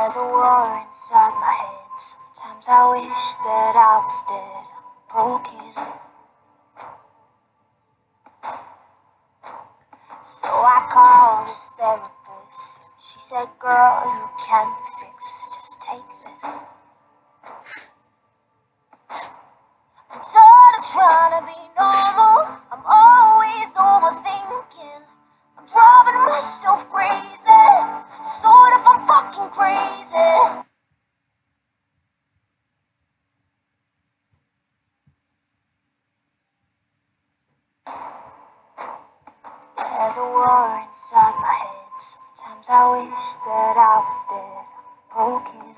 There's a war inside my head. Sometimes I wish that I was dead, broken. So I called this therapist. She said, girl, you can be fixed, just take this. I'm tired of trying to be normal. I'm always overthinking. I'm driving myself crazy. Sort of, I'm fucking crazy. There's a war inside my head. Sometimes I wish that I was dead, broken.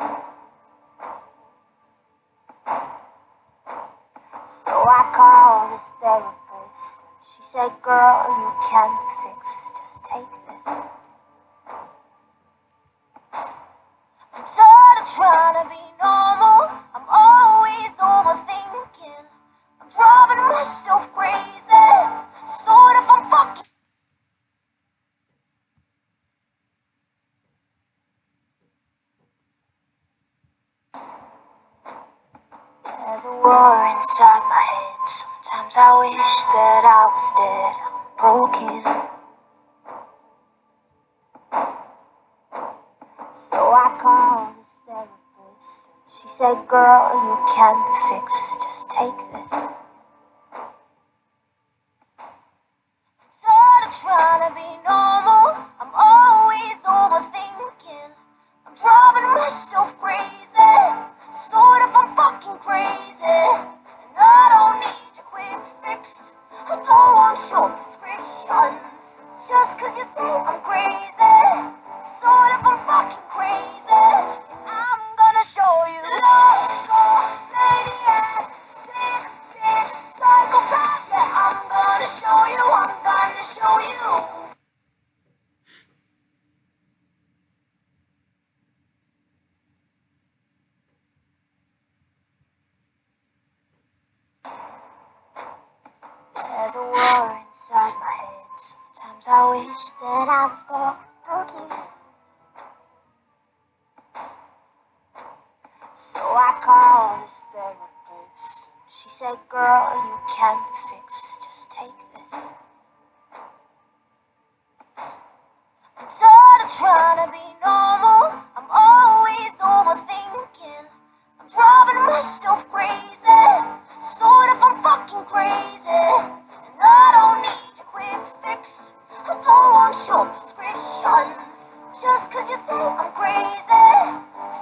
So I called this therapist. She said, girl, you can be fixed, just take this. I'm tired of trying to be normal. I'm always overthinking. I'm driving myself crazy. Sort of, I'm fucking. There's a war inside my head. Sometimes I wish that I was dead, broken. So I called this therapist. She said, girl, you can be fixed, just take this. I'm tired of trying to be normal. I'm always overthinking. I'm driving myself crazy. Sort of, I'm fucking crazy. And I don't need your quick fix. I don't want short prescriptions. Just cause you say I'm crazy. Sort of, I'm fucking crazy. And I'm gonna show you. Loco, maniac, sick bitch, psychopath. Yeah, I'm gonna show you. I'm gonna show you. There's a war inside my head. Sometimes I wish that I was dead, broken. So I called this therapist. She said, girl, you can be fixed, just take this. I'm tired of trying to be normal. I'm always overthinking. I'm driving myself crazy. Sort of, I'm fucking crazy. And I don't need your quick fix. I don't want short prescriptions. Just cause you say I'm crazy.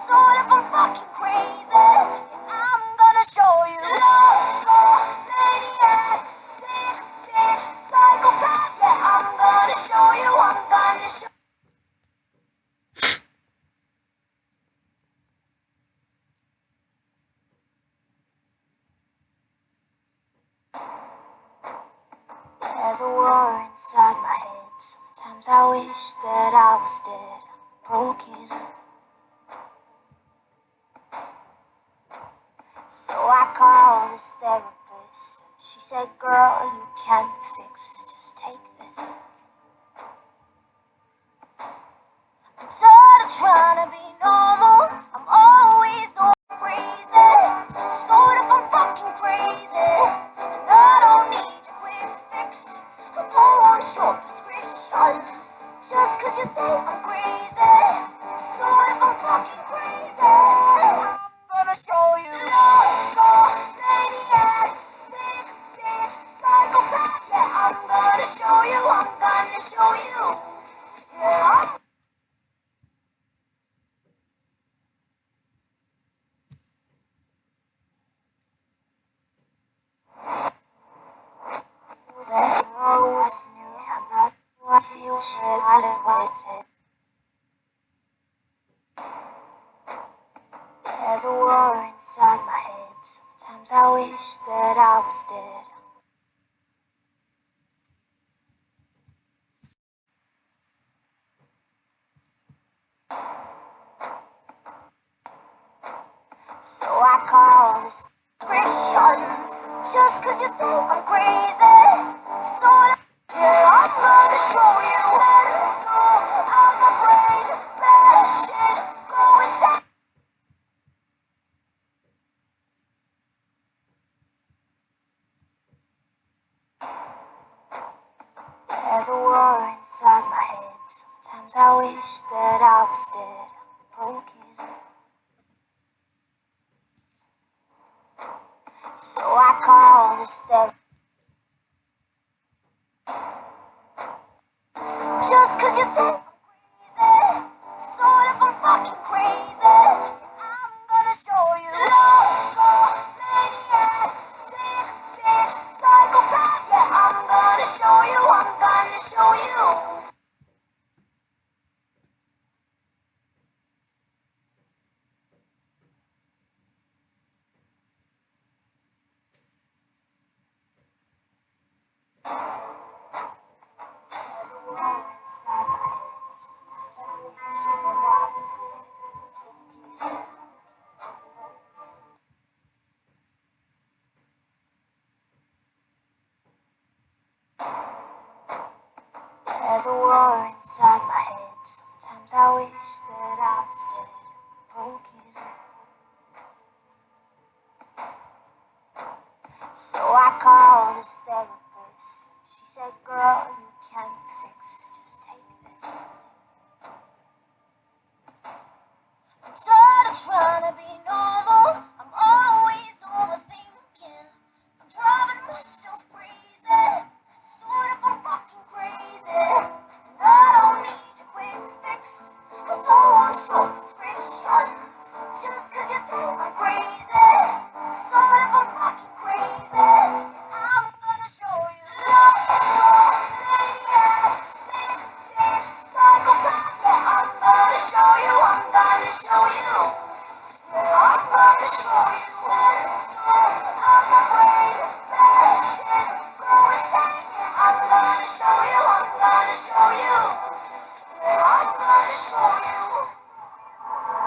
Sort of, I'm fucking crazy. And I'm gonna show you. Loco, maniac, sick bitch, psychopath. Yeah, I'm gonna show you. I'm gonna show you. There's a war inside my head. Sometimes I wish that I was dead, broken. So I called this therapist. She said, girl, you can be fixed, just take this. I'm tired of trying to be normal. I'm always crazy. Sort of, I'm fucking crazy. And I don't need your quick fix. I don't want short prescriptions. Just cause you say I'm crazy. Sort of, I'm fucking crazy. I'm gonna show you. Loco, maniac, sick bitch, psychopath. Yeah, I'm gonna show you. I'm gonna show you. Yeah. There's a war inside my head. Sometimes I wish that I was dead. So I call this prescriptions. Just cause you say I'm crazy. Sort of, yeah, I'm gonna show you how to go out my brain. Bad shit going There's a war inside my head. Sometimes I wish that I was dead, broken. So I call this therapy. Just 'cause you say I'm crazy, sort of I'm fucking crazy. I'm gonna show you love, maniac, sick bitch, psychopath. Yeah, I'm gonna show you, I'm gonna show you. There's a war inside my head. Sometimes I wish that I was dead, broken. So I called this therapist. She said, girl, you can't fix, just take this. I'm tired of trying to be normal. I'm always overthinking. I'm driving myself crazy. Sort of I'm fucking crazy. And I don't need your quick fix. I don't want short prescriptions. Just 'cause you say I'm crazy. Sort of I'm fucking crazy. I'm gonna show you love, maniac, sick bitch, psychopath. Yeah, I'm gonna show you, I'm gonna show you. I'm gonna show you. I'm afraid of bad shit. Go insane. Yeah, I'm gonna show you, I'm gonna show you. I'm gonna show you.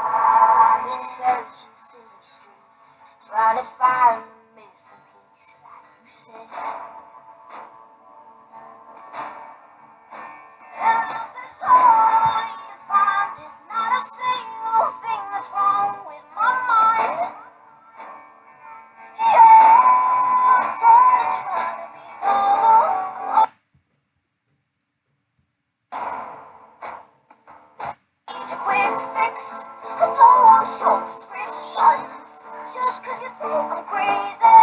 I've been searching city streets, trying to find the missing piece, like you said. And I search hard only to find there's not a single thing that's wrong with my mind. Yeah, I'm tired of trying to be normal. Need a quick fix. I don't want short prescriptions. Just 'cause you say I'm crazy.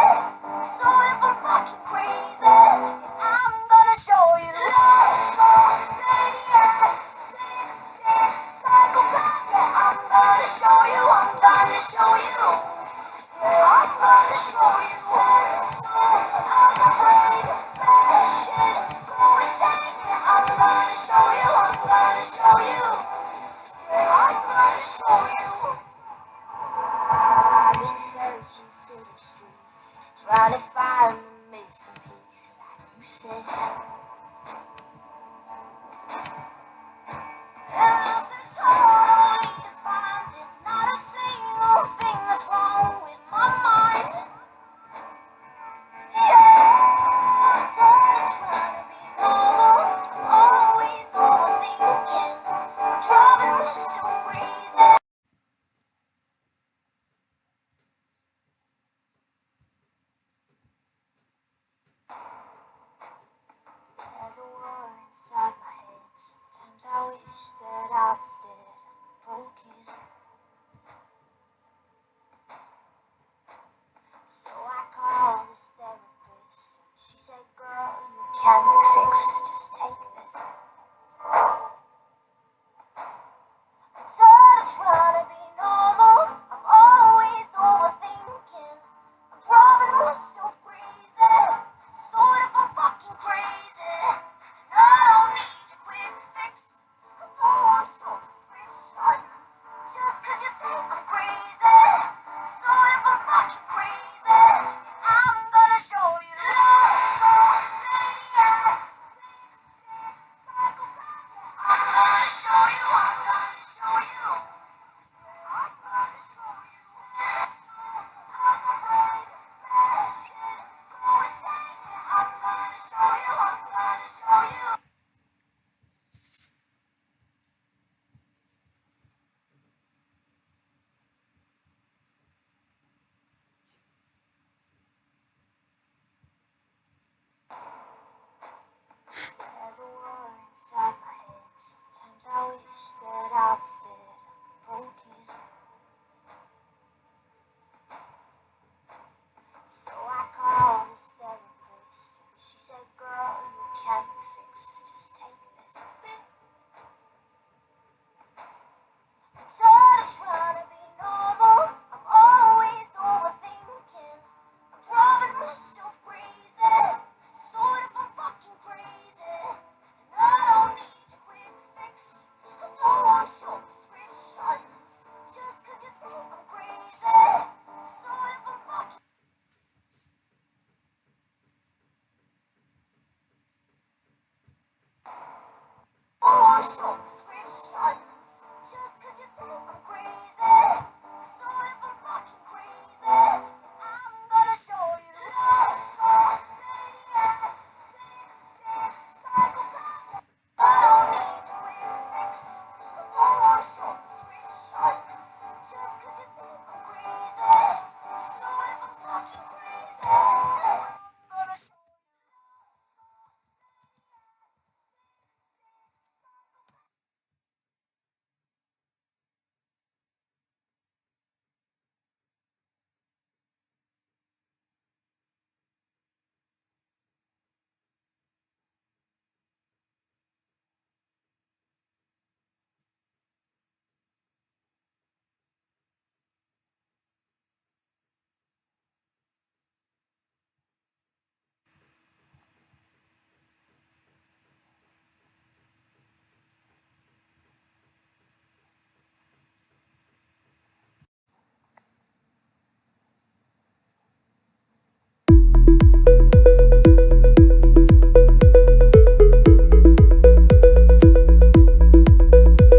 Sort of I'm fucking crazy. I'm gonna show you love, maniac, sick bitch, psychopath. Yeah, I'm gonna show you, I'm gonna show you. I'm gonna show you. I'm afraid of bad shit. Go insane. Yeah, I'm gonna show you, I'm gonna show you. I'm gonna show you. I've been searching city streets, trying to find the missing piece, like you said. And I search hard only to find there's not a single thing that's wrong with my mind. Yeah, I'm tired of trying to be normal. I'm always overthinking. I'm driving myself crazy. There's a war inside my head. Sometimes I wish that I was dead, broken. So I called this therapist. She said, girl, you can't fix, just take this. I'm tired of trying to be normal. I'm always overthinking. I'm driving myself crazy. Sort of I'm fucking crazy. And I don't need your quick fix. I don't want short prescriptions. Just 'cause you say I'm crazy. Sort of I'm fucking crazy. I'm gonna show you love, maniac, can.